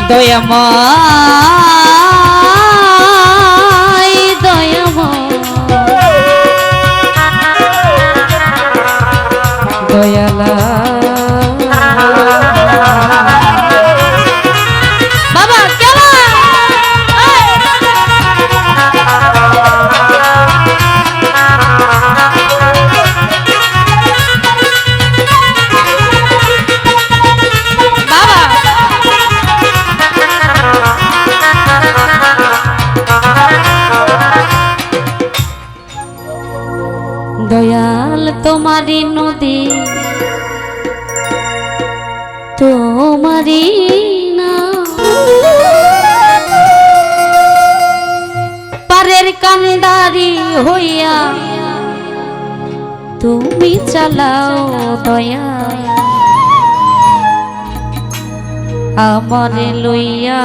দয়াময় দয়াময় দয়ালা বাবা কেলা দয়াল তোমারি নদী তোমারি না পারের কান্ডারি হইয়া তুমি চালাও দয়া আমারে লইয়া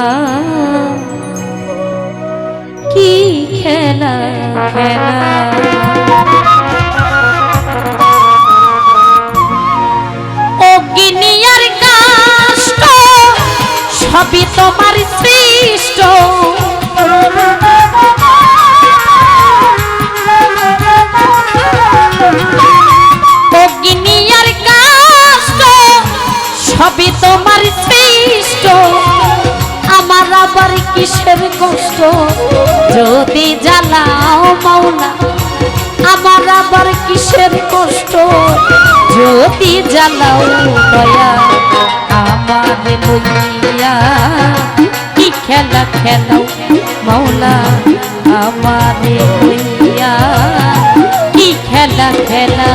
কি খেলা খেলা সবই তোমার সৃষ্ট অগ্নিয়ার কাষ্ট সবই তোমার সৃষ্ট আমার আবার কিসের কষ্ট যদি জ্বালাও মাওলা আমার আবার কিসের কষ্ট যদি জ্বালাও দয়া আমার লইয়া কি খেলা খেলাও মাওলা আমার লইয়া কি খেলা খেলা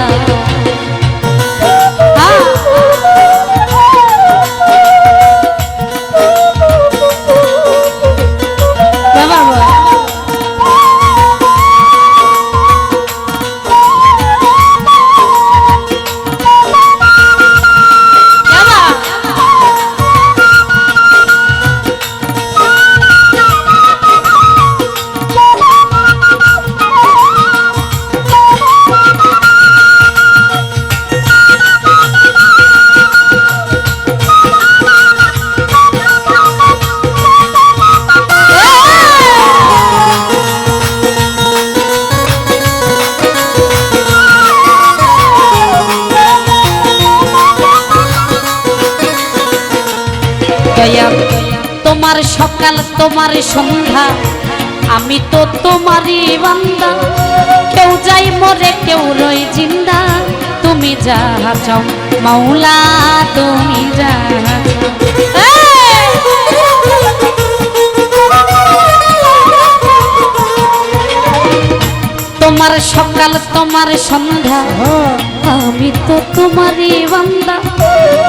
তোমার সকাল তোমার সন্ধ্যা আমি তো তোমারই বান্দা কেউ যাই মরে কেউ রই জিন্দা তুমি যাহা চাও মাওলা তুমি যাহা তোমার সকাল তোমার সন্ধ্যা আমি তো তোমারই বান্দা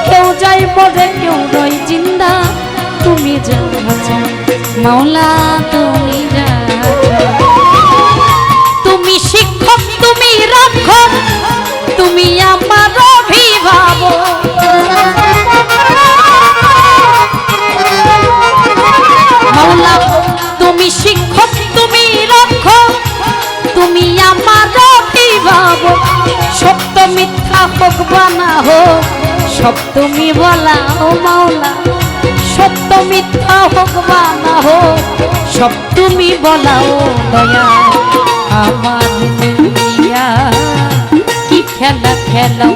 কেউ যাই মরে কেউ রই জিন্দা তুমি যাহা চাও মাওলা তুমি যাহা তুমি শিক্ষক তুমি রক্ষক তুমি আমার অভিভাবক মাওলা তুমি শিক্ষক তুমি রক্ষক তুমি আমার অভিভাবক সত্য মিথ্যা হোক বানা হোক সব তুমি বলাও মাওলা সত্য মিথ্যা হোক বানা হোক সব তুমি বলাও দয়া আমার লইয়া কি খেলা খেলাও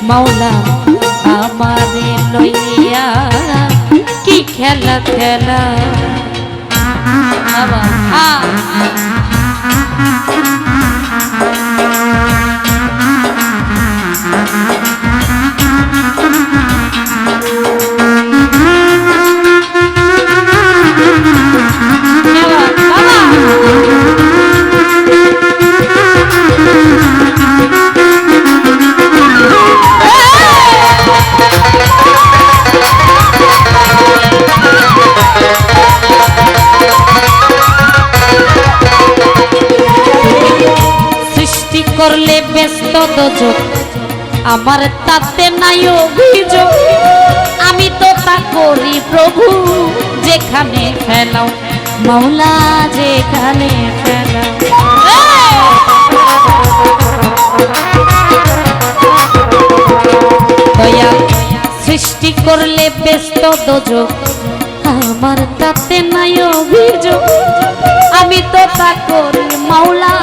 মাওলা আমার লইয়া কি খেলা খেলা করলে ব্যস্ত দোজক আমার তাতে নাই অভিযোগ আমি তো তা করি প্রভু যেখানে ফেলাও মাওলা যেখানে ফেলাও দয়া সৃষ্টি করলে ব্যস্ত দোজক আমার তাতে নাই অভিযোগ, আমি তো তা করি মাওলা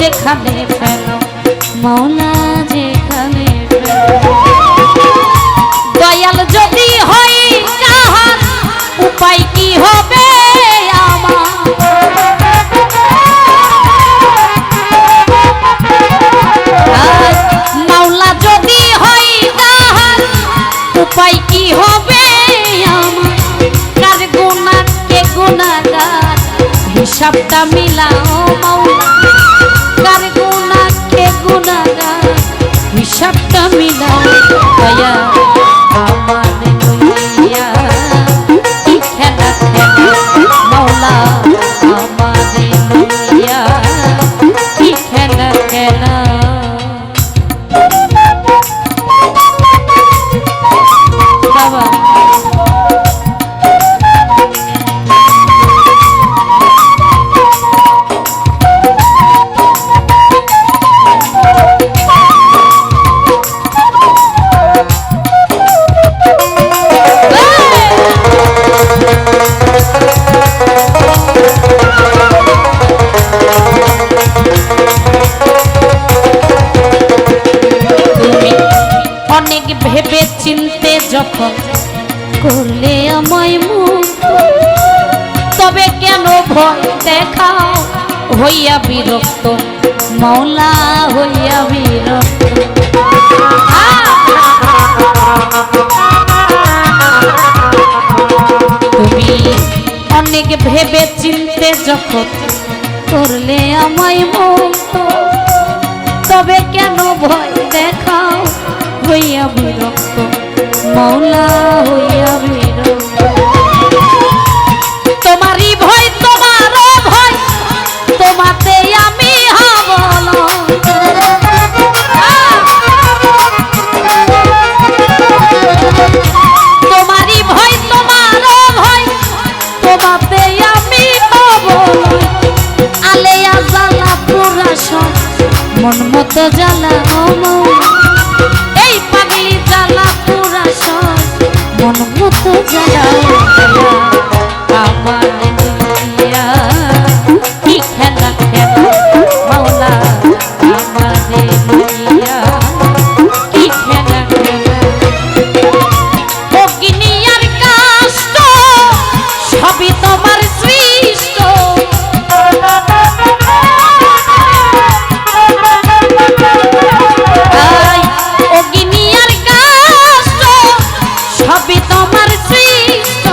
যেখানে ফেলো, মাওলা যেখানে ফেলো। দয়াল যদি হই তাহার উপায় কি হবে আমার, মাওলা যদি হই তাহার উপায় কি হবে আমার, কার গুনাহ কে গুনাহগার হিসাবটা মিলাও মাওলা, কার গুনাহ কে গুনাহগার হিসাবটা মিলাও দয়া আমার লইয়া কি খেলা খেলা মাওলা, আমার লইয়া কি খেলা খেলা। বাবা ভেবে চিনতে যখন করলে আমায় মুক্ত, তবে কেন ভয় দেখাও হইয়া বিরক্ত মাওলা, হইয়া বিরক্ত। তুমি অনেক ভেবে চিনতে যখন করলে আমায় মুক্ত, তবে কেন ভয় দেখাও হইয়া বিরক্ত মাওলা, হইয়া বিরক্ত। তোমারই ভয় তোমারও ভয়, তোমাতে আমি হব না। তোমারই ভয় তোমারও ভয়, তোমাতে আমি হব না। আলেয়া জ্বালা পুরা সব মন মতো জ্বালা মাওলা, এই পাগলি জ্বালা পুরা সব মন মতো জ্বালা আমার লইয়া কি খেলা খেলা মাওলা, আমার লইয়া কি খেলা খেলা। অগ্নি আর কাষ্ট সবই তোমার সৃষ্ট, অগ্নি আর কাষ্ট সবই তোমার সৃষ্ট,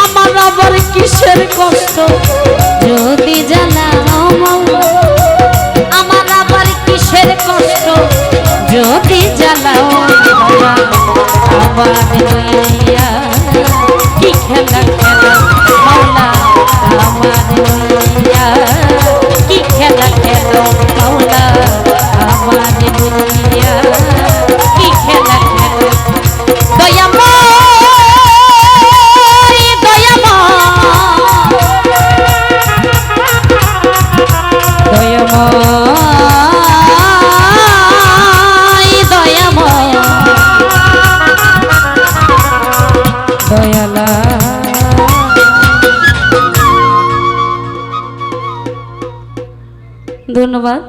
আমার আবার কিসের কষ্ট যদি জ্বালাও মাওলা, আমার আবার কিসের কষ্ট যদি জ্বালাও মাওলা, আমার লইয়া কি খেলা খেলা মাওলা, আমার লইয়া কি খেলা খেলা মাওলা, আমার লইয়া কি খেলা খেলা। দয়াময় দয়াময় দয়াময় দয়ালা। ধন্যবাদ।